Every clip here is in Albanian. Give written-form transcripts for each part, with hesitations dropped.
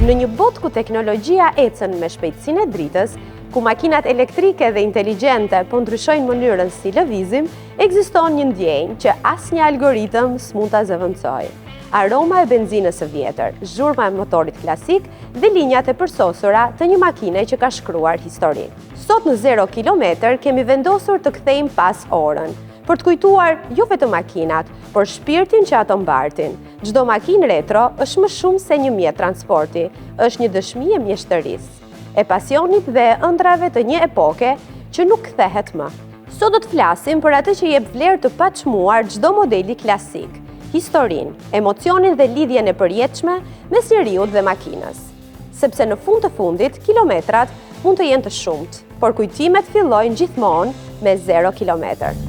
Në një botë ku teknologjia ecën me shpejtësinë e dritës, ku makinat elektrike dhe inteligjente po ndryshojnë mënyrën si lëvizim, ekziston një ndjenjë që asnjë algoritëm s'mund ta zëvendësojë. Aroma e benzinës së vjetër, zhurma e motorit klasik dhe linjat e përsosura të një makine që ka shkruar histori. Sot në 0 kilometër kemi vendosur të kthejmë pas orën, për të kujtuar jo vetëm makinat, por shpirtin që ato mbartin. Çdo makinë retro është më shumë se një mjet transporti, është një dëshmi e mjeshtërisë, e pasionit dhe e ëndrave të një epoke që nuk kthehet më. Sot do të flasim për atë që jep vlerë të paçmuar çdo modeli klasik, historinë, emocionin dhe lidhjen e përjetshme mes njeriut dhe makinës. Sepse në fund të fundit, kilometrat mund të jenë të shumt, por kujtimet fillojnë gjithmonë me 0 kilometër.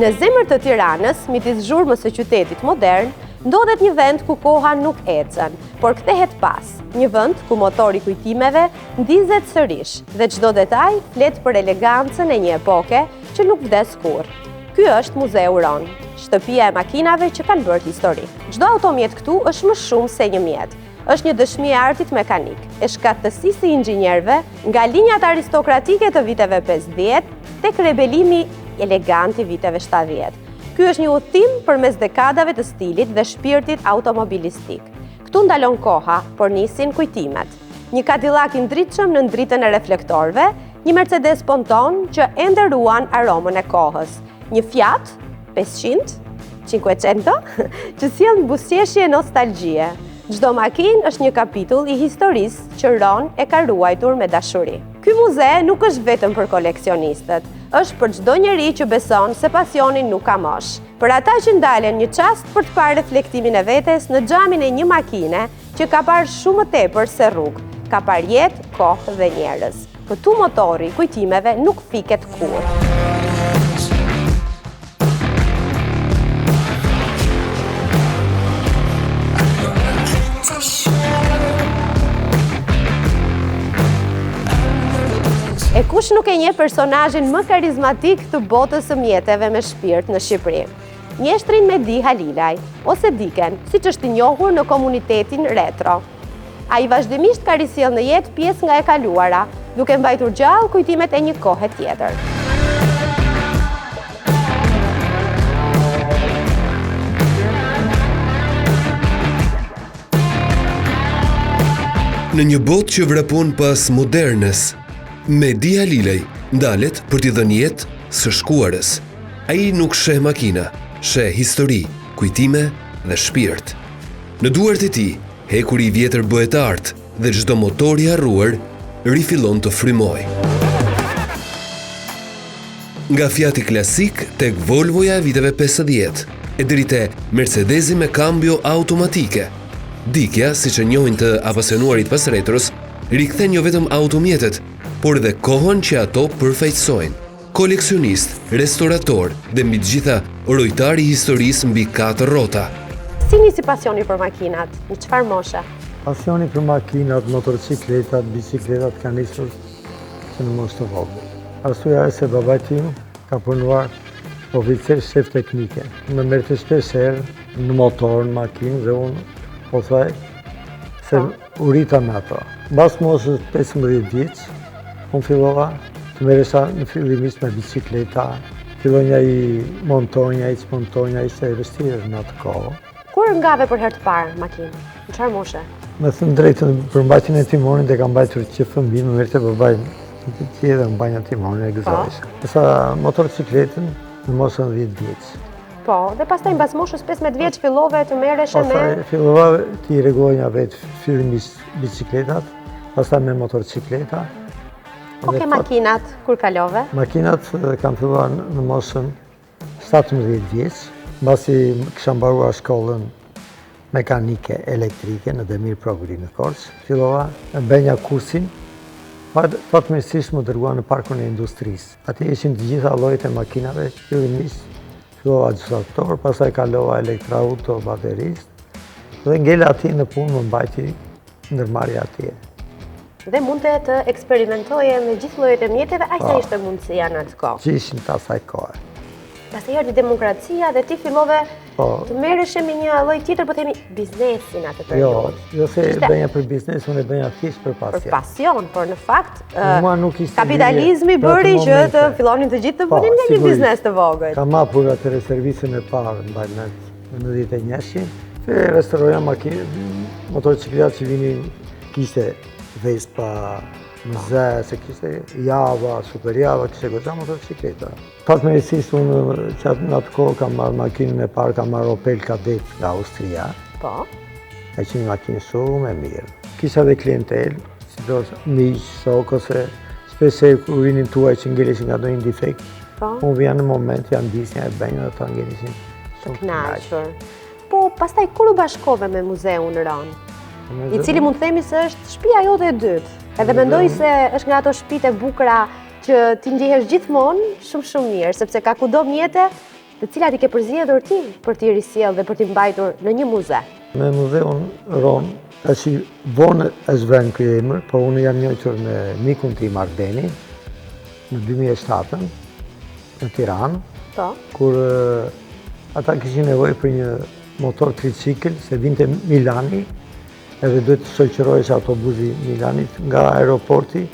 Në zemër të Tiranës, midis zhurmës së qytetit modern, ndodhet një vend ku koha nuk ecën, por kthehet pas. Një vend ku motori kujtimeve ndizet sërish dhe çdo detaj flet për elegancën e një epoke që nuk vdes kurrë. Ky është Muzeu Ron, shtëpia e makinave që kanë bërë histori. Çdo automjet këtu është më shumë se një mjet. Është një dëshmi e artit mekanik, e shkattësisë i inxhinierëve, nga linjat aristokratike të viteve 50 tek rebelimi elegant i viteve 70. Ky është një udhtim përmes dekadave të stilit dhe shpirtit automobilistik. Këtu ndalon koha, por nisin kujtimet. Një Cadillac i ndritshëm në ndritën e reflektorëve, një Mercedes Ponton që ende ruan aromën e kohës, një Fiat 500 që sjell buzëqeshje nostalgjie. Çdo makinë është një kapitull i historisë që Ron e ka ruajtur me dashuri. Ky muze nuk është vetëm për koleksionistët, është për çdo njeri që beson se pasioni nuk ka moshë. Për ata që ndalen një çast për të parë reflektimin e vetes në xhamin e një makine që ka parë shumë më tepër se rrugë, ka parë jetë, kohë dhe njerëz. Këtu motori i kujtimeve nuk fiket kurrë. E kush nuk e njeh personazhin më karizmatik të botës së mjeteve me shpirt në Shqipëri? Mjeshtrin Mehdi Halilaj, ose Diken, siç është i njohur në komunitetin retro. Ai vazhdimisht ka risjell në jetë pjesë nga e kaluara, duke mbajtur gjallë kujtimet e një kohe tjetër. Në një botë që vrapon pas modernës, Mehdi Halilaj ndalet për t'i dhënë jetë së shkuarës. Ai nuk sheh makina, sheh histori, kujtime dhe shpirt. Në duart e tij, hekuri i vjetër bëhet art dhe çdo motor i harruar rifillon të frymojë. Nga Fiati klasik tek Volvoja e viteve 50, e deri te Mercedesi me kambio automatike. Dikja, siç e njohin të apasionuarit pas retros, rikthen jo vetëm automjetet, por dhe kohën që ato përfaqësojnë. Koleksionist, restaurator dhe mbi të gjitha rojtar i historisë mbi 4 rrota. Si nisi pasioni për makinat? Në çfarë moshe? Pasioni për makinat, motorcikletat, bicikletat ka nisur që në moshë të vogël. Arsyeja është se babai tim ka punuar oficer shef teknike. Më merrte shpesh herë në motor, në makinë dhe unë po thaj se u rita me ato. Mbas moshës 15 vjeç, unë fillova të merresha në fillimisht me bicikleta, fillonja i montonja, i çmontonja, ishte e vështirë në atë kohë. Kur ngave për herë të parë makinë? Në çfarë moshe? Me thënë drejtën, për mbajtjen e timonit e kam mbajtur që fëmijë, më merrte babai në tjetër mbajtja e timonit e gëzohesha. Sa motorcikletën në moshën 10 vjeç. Po, dhe pastaj mbas moshës 15 vjeç fillove të merreshe me... Pastaj fillova të i rregulloja vetë fillimisht bicikletat, pastaj me motorcikleta. Oke, makinat, kur kalove? Makinat kam filluar në moshën 17 vjeç, mbasi kisha mbaruar shkollën mekanike elektrike në Demir Progri në Korçë. Fillova në bënja kursin, fatmirësisht më dërguan në parkun e industrisë. Atje ishin të gjitha llojet e makinave, fillimisht fillova gjysaktor, pastaj kalova elektrauto, baterist, dhe ngela atje në punë më mbajti ndërmarrja atje. Dhe mund të eksperimentoje me gjithë llojet e mjeteve, aq sa ishte mundësia në atë kohë. Që ishin të asaj kohë. Pastaj erdhi demokracia dhe ti fillove të merreshe me një lloj tjetër, po themi biznesin atë periudhë. Jo se bëja për biznes, unë bëja thjesht për pasion. Për pasion, por në fakt kapitalizmi kapitalizmi bëri që të fillonin të gjithë të bënin nga një biznes të vogël. Kam hapur atë servisin e parë në Bajmet në 91-shin, që restauroja makinë, motorcikletat që vinin, kishte Vespa, Mëze, se kishte Java, Super Java, kishte goxha motocikleta. Fatmirësisht unë që në atë kohë kam marrë makinën e parë, kam marrë Opel Kadett nga Austria. Po. E që një makinë shumë e mirë. Kisha dhe klientel, si do miq, shok, ose shpeshe kur vinin tuaj që ngeleshin nga ndonjë defekt. Po. Unë vija në moment, janë disnja e bëjnë dhe ta ngeleshin shumë të kënaqur. Po, pastaj kur u bashkove me Muzeun Ron, i cili mund të themi se është shtëpia jote e dytë. Edhe mendoj se është nga ato shtëpitë e bukura që ti ndjehesh gjithmonë shumë mirë, sepse ka kudo mjete të cilat i ke përzgjedhur ti për t'i risjellë dhe për t'i mbajtur në një muze. Me Muzeun Ron, tash vonë është vënë ky emër, por unë jam njohur me mikun tim Ardeni në 2007 në Tiranë, kur ata kishin nevojë për një motor tricikl, se vinte Milani, edhe duhet të shoqërohesh autobusi Milanit nga aeroporti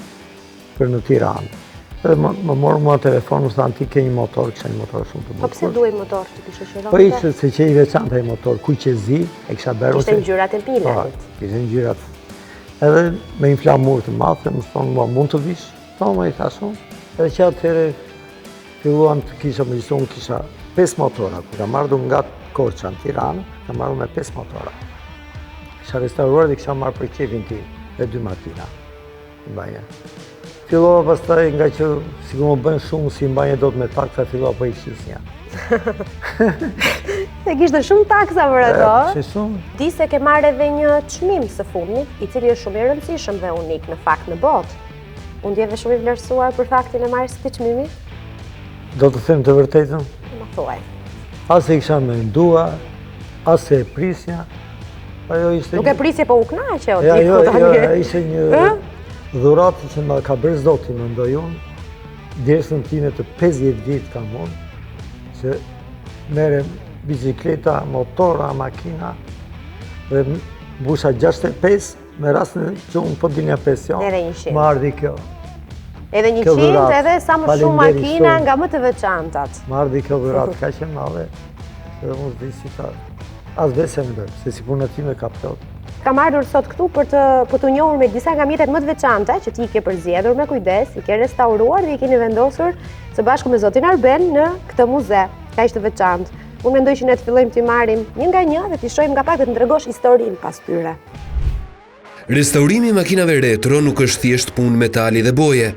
për në Tiranë. Edhe më morë mua telefon, më thanë ti ke një motor, kisha një motor shumë të bukur. Po pse duhej motor që ti shoqërohte? Po ishte se që i veçantë ai motor, kuqezi, e kisha bërë. Kishte ngjyrat e Milanit. Po, kishte ngjyrat. Edhe me një flamur të madhe, më thonë mua mund të vish? Po, më i thashun. Edhe që atëherë filluan të kisha, më gjithë unë kisha 5 motora, kur kam ardhur nga Korça në Tiranë, kam ardhur me 5 motora. Kisha restauruar dhe kisha marrë për qefin ti dhe 2 makina në banje. Fillova pastaj nga që si ku më bënë shumë si në banje do të me taksa, fillova për i shisnja. Se kishte shumë taksa për ato. Që shumë. Di se ke marrë edhe një çmim së fundit, i cili është shumë i rëndësishëm dhe unik në fakt në botë. Unë ndjeve shumë i vlerësuar për faktin e marrjes së këtij çmimi? Do të them të vërtetën? Ma thuaj. As e kisha menduar, as e prisja. Nuk e prisje, po u knaqe o ti. Jo, ishte një dhuratë që më ka bërë Zoti, më ndoj unë, dersën time të 50 vjetë kam unë, që mere bicikleta, motora, makina, dhe busha 65, me rastën që unë po dilja pension, më ardhi kjo. Edhe 100, edhe sa më shumë makina nga më të veçantat. Më ardhi kjo dhuratë, ka që madhe, edhe mos di si ta. As besem dhe, se si puna time ka plot. Kam ardhur sot këtu për të njohur me disa nga mjetet më të veçanta që ti i ke përzgjedhur me kujdes, i ke restauruar dhe i keni vendosur së bashku me zotin Arben në këtë muze, ka ishte veçantë. Unë mendoj që ne të fillojmë t'i marrim një nga një dhe t'i shohim nga pak dhe të ndregosh historinë pas tyre. Restaurimi i makinave retro nuk është thjesht punë metali dhe boje,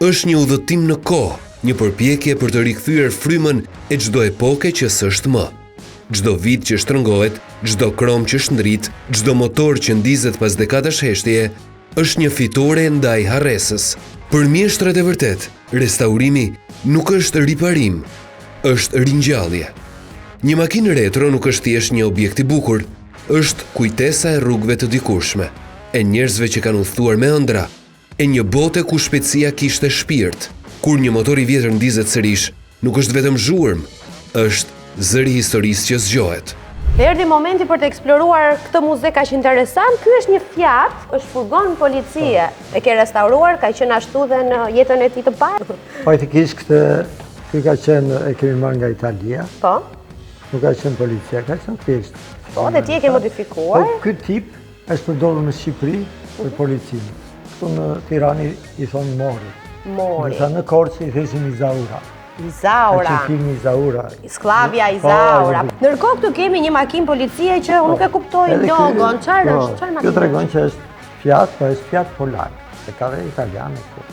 është një udhëtim në kohë, një përpjekje për të rikthyer frymën e çdo epoke që s'është më. Çdo vit që shtrëngohet, çdo krom që shndrit, çdo motor që ndizet pas dekadash heshtjeje, është një fitore ndaj harresës. Për mjeshtrat e vërtet, restaurimi nuk është riparim, është ringjallje. Një makinë retro nuk është thjesht një objekt i bukur, është kujtesa e rrugëve të dikurshme, e njerëzve që kanë udhëtuar me ëndra, e një bote ku shpejtësia kishte shpirt. Kur një motor i vjetër ndizet sërish, nuk është vetëm zhurmë, është zëri historisë që zgjohet. Erdhi momenti për të eksploruar këtë muze kaq interesant. Ky është një Fiat, është furgon policie. E ke restauruar, ka qenë ashtu dhe në jetën e tij të parë. Faktikisht ky ka qenë, e kemi marrë nga Italia. Po. Nuk ka qenë policia, ka qenë thjesht. Po, dhe ti e ke modifikuar. Po, ky tip është përdorur në Shqipëri për policinë. Këtu në Tiranë i thonë Mori. Mori. Në Korçë i theshin Izaura. Izaura. Izaura. Sklavja Izaura. Ndërkohë këtu kemi një makinë policie që unë nuk e kuptoj logon. Çfarë është? Çfarë makinë? Kjo tregon që është Fiat, po është Fiat Polak. Se ka dhe italiane këtu.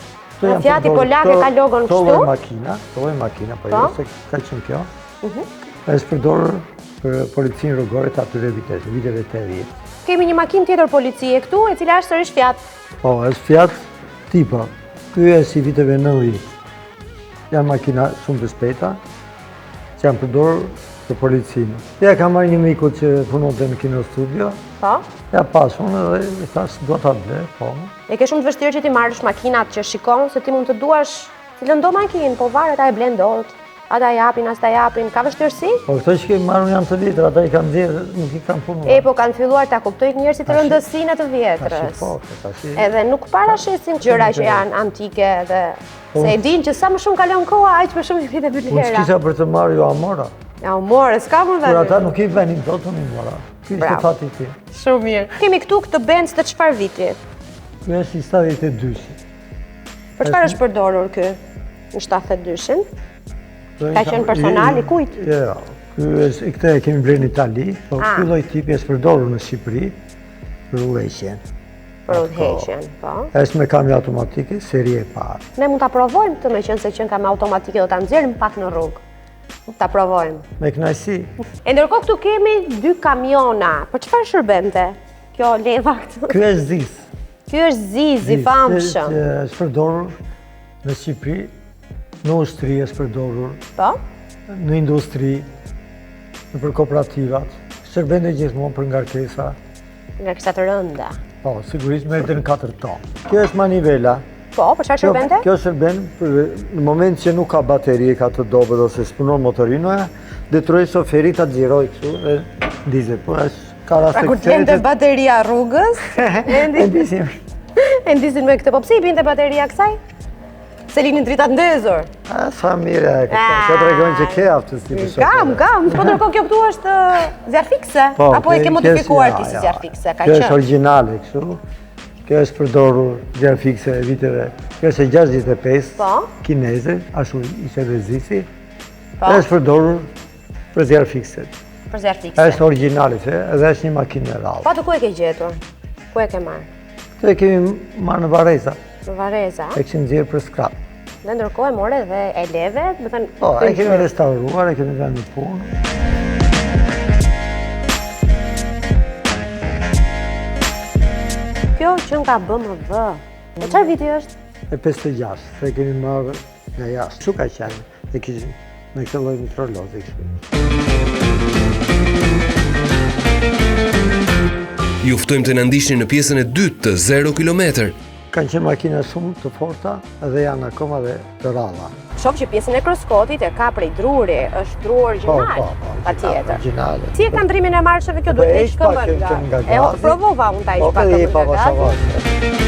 Fiati Polak e ka logon kështu? Këto e makina, po jo se ka qenë kjo. Është përdorur për policinë rrugore të atyre viteve 80. Kemi një makinë tjetër policie këtu, e cila është sërish Fiat. Po, është Fiat Tipo. Ky është si viteve 90. Janë makina shumë të shpejta, që janë përdorur të policinë. Ja ka marrë një miku që punonte në Kino Studio. Po? Ja pas unë dhe i thash do ta ble, po. E ke shumë të vështirë që ti marrësh makinat që shikon se ti mund të duash cilën do makinë, po varet a e blen dot, ata japin, as ta japin, ka vështirësi? Po këto që kemi marrë janë të vjetra, ata i kanë dhjerë, nuk i kanë punuar. E, po kanë filluar ta kuptojnë njerëzit rëndësinë të vjetrës. Edhe nuk parashesin gjëra që janë antike dhe se e din që sa më shumë kalon koha, aq më shumë i vite Unë vlera. s'kisha për të marrë jo amora. Ja, u more, s'ka më Kur dhe. ata nuk i venin dot, unë i mora. Ky ishte Bravo. fati ti. Shumë mirë. Kemi këtu këtë Benz të çfarë viti? Ky është i 72-shi. Për çfarë është përdorur ky? Në 72-shin? Ka qenë personal i kujt? Jo, ky këtë e kemi blerë në Itali, po ky lloj tipi është përdorur në Shqipëri për udhëheqjen. Për udhëheqjen, po. Është me kamera automatike, seri e parë. Ne mund ta provojmë këtë, meqense që kam automatike do ta nxjerrim pak në rrugë. Ta provojmë. Me kënaqësi. E ndërkohë këtu kemi 2 kamiona. Për çfarë shërbente kjo leva këtu? Ky është ZIS. Ky është ZIS i famshëm. Është përdorur në Shqipëri, në ushtri është përdorur, Po? në industri, për kooperativat. Shërbente gjithmonë për ngarkesa. Ngarkesa të rënda. Po, sigurisht merrte në 4 tonë. Kjo është manivela. Po, për çfarë shërbente? Kjo shërben në moment që nuk ka bateri, ka të dobët ose s'punon motorinoja, detrojë shoferi ta xhiroj kështu dhe ndizet. Po është ka raste Pra kur të lente bateria rrugës, ndisim. e ndizin me këtë. Po pse i binte bateria kësaj? Se linin dritat ndezur. A, sa mire e këta, që tregojnë që ke aftësi për shoferi. Kam. Po ndërkohë kjo këtu është zjarr fikse? Po, Apo e ke modifikuar ti si zjarr fikse? Ka Kjo është qenë. origjinale kështu. Kjo është përdorur zjarr fikse e viteve. Kjo është e 65, Po. kineze, ashtu ishte dhe ZIS-i. Po. Është përdorur për zjarr fikse. Për zjarr fikse. Është origjinale, edhe është një makinë e rrallë. Po atë ku e ke gjetur? Ku e ke marrë? Këtë e kemi marrë në Vareza, Në Vareza. e këshim nxjerrë për scrap. Dhe ndërkohë e more dhe e leve, do të thënë. Po, e kemi restauruar, e kemi vënë në punë. Kjo që nga BMW. E çfarë viti është? E 56, se kemi marrë nga jashtë. Çu ka qenë, e kishim me këtë lloj mitrolozi kështu. Ju ftojmë të na ndiqni në pjesën e dytë të 0 kilometër. Kanë qenë makina shumë të forta dhe janë akoma dhe të rralla. Shoh që pjesën e kroskotit e ka prej druri, është dru origjinal. Patjetër. Origjinale. Si e ka ndrimin e marsheve kjo Po, duhet të e heq shpa këmbën që nga E gazi. provova unë ta Po, heq pak edhe i këmbën nga gazi. pavasavash.